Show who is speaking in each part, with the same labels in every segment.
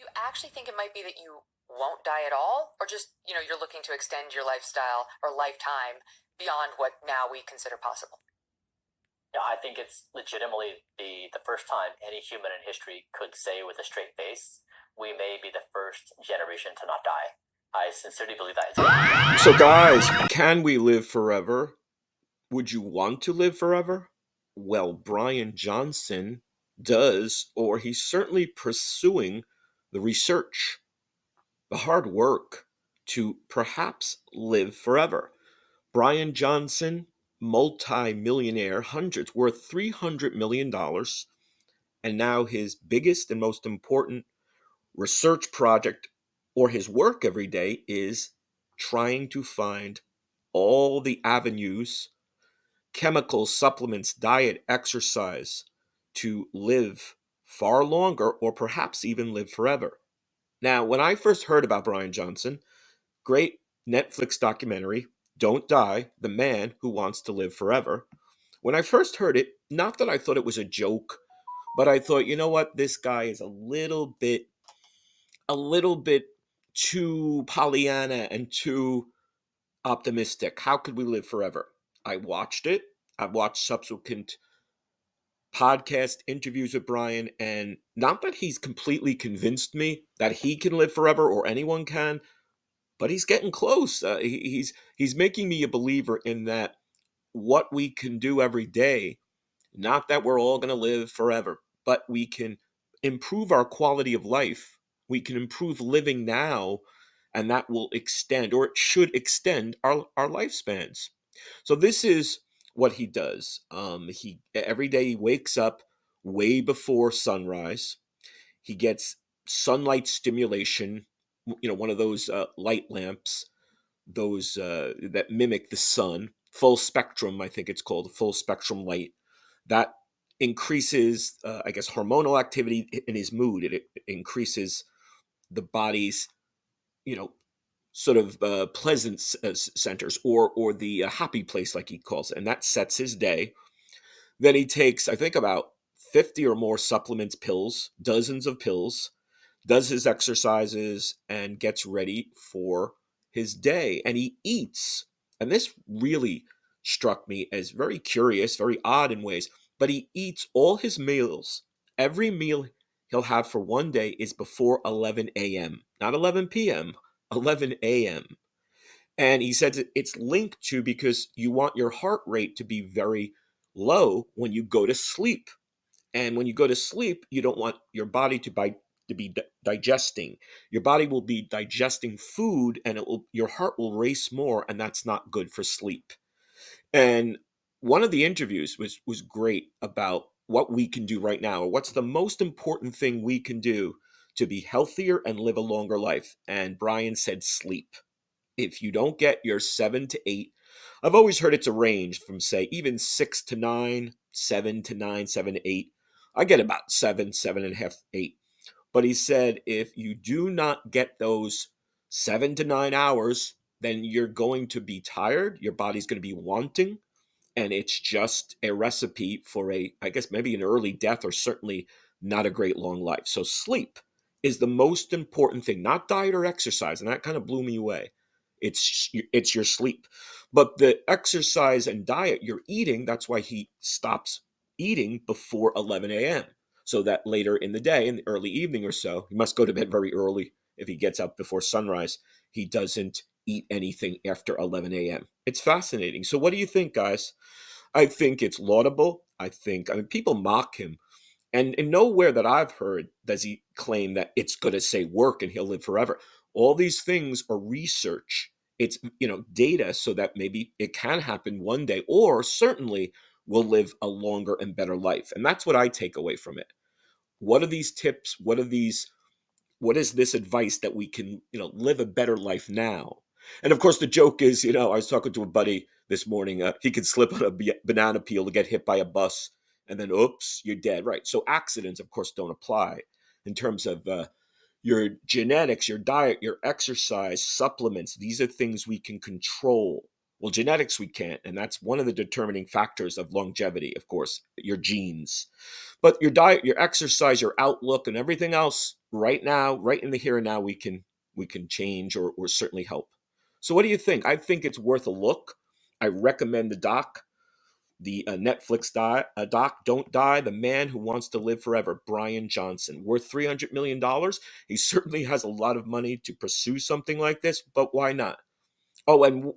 Speaker 1: You actually think it might be that you won't die at all, or just, you're looking to extend your lifestyle or lifetime beyond what now we consider possible?
Speaker 2: Yeah, I think it's legitimately the first time any human in history could say with a straight face, we may be the first generation to not die. I sincerely believe that it's possible.
Speaker 3: So, guys, can we live forever? Would you want to live forever? Well, Bryan Johnson does, or he's certainly pursuing the research, the hard work to perhaps live forever. Bryan Johnson, multi-millionaire, hundreds, worth $300 million, and now his biggest and most important research project or his work every day is trying to find all the avenues, chemicals, supplements, diet, exercise to live far longer or perhaps even live forever. Now, when I first heard about Bryan Johnson, great Netflix documentary, Don't Die, The Man Who Wants to Live Forever. When I first heard it, not that I thought it was a joke, but I thought, you know what, this guy is a little bit too Pollyanna and too optimistic. How could we live forever? I watched it. I've watched subsequent podcast interviews with Bryan, and not that he's completely convinced me that he can live forever or anyone can, but he's getting close. He's making me a believer in that what we can do every day. Not that we're all going to live forever, but we can improve our quality of life. We can improve living now, and that will extend, or it should extend, our lifespans. So this is what he does. He every day he wakes up way before sunrise. He gets sunlight stimulation, one of those light lamps, those that mimic the sun, full spectrum, I think it's called, full spectrum light that increases, I guess, hormonal activity in his mood. It increases the body's, you know, sort of pleasant centers, or the happy place, like he calls it, and that sets his day. Then he takes, I think, about 50 or more supplements, pills, dozens of pills, does his exercises, and gets ready for his day. And he eats. And this really struck me as very curious, very odd in ways. But he eats all his meals. Every meal he'll have for one day is before 11 a.m., not 11 p.m., 11 a.m. And he said it's linked to because you want your heart rate to be very low when you go to sleep. And when you go to sleep, you don't want your body to be digesting. Your body will be digesting food, and your heart will race more, and that's not good for sleep. And one of the interviews was great about what we can do right now, or what's the most important thing we can do to be healthier and live a longer life. And Bryan said sleep. If you don't get your 7 to 8, I've always heard it's a range from, say, even 6 to 9, 7 to 9, 7 to 8. I get about 7, 7.5, 8. But he said if you do not get those 7 to 9 hours, then you're going to be tired. Your body's going to be wanting, and it's just a recipe for I guess, maybe an early death, or certainly not a great long life. So sleep is the most important thing, not diet or exercise, and that kind of blew me away. It's your sleep, but the exercise and diet, you're eating. That's why he stops eating before 11 a.m., so that later in the day, in the early evening or so, he must go to bed very early if he gets up before sunrise. He doesn't eat anything after 11 a.m. It's fascinating. So what do you think, guys? I think it's laudable. I mean, people mock him. And nowhere that I've heard does he claim that it's going to say work and he'll live forever. All these things are research. It's, data, so that maybe it can happen one day, or certainly will live a longer and better life. And that's what I take away from it. What are these tips? What is this advice that we can, live a better life now? And of course, the joke is, I was talking to a buddy this morning. He could slip on a banana peel to get hit by a bus, and then, oops, you're dead. Right. So accidents, of course, don't apply in terms of your genetics, your diet, your exercise, supplements. These are things we can control. Well, genetics we can't, and that's one of the determining factors of longevity, of course, your genes. But your diet, your exercise, your outlook, and everything else right now, right in the here and now, we can change or certainly help. So what do you think? I think it's worth a look. I recommend the Netflix doc, Don't Die, The Man Who Wants to Live Forever, Bryan Johnson, worth $300 million. He certainly has a lot of money to pursue something like this, but why not? Oh, and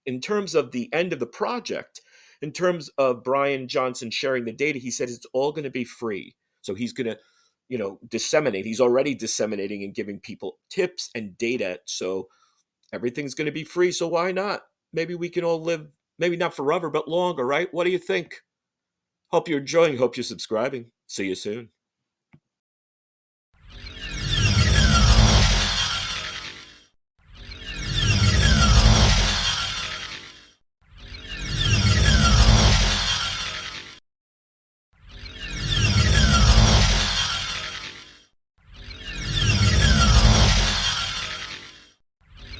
Speaker 3: in terms of the end of the project, in terms of Bryan Johnson sharing the data, he said it's all going to be free. So he's going to, disseminate. He's already disseminating and giving people tips and data. So everything's going to be free. So why not? Maybe we can all live, maybe not forever, but longer, right? What do you think? Hope you're enjoying. Hope you're subscribing. See you soon.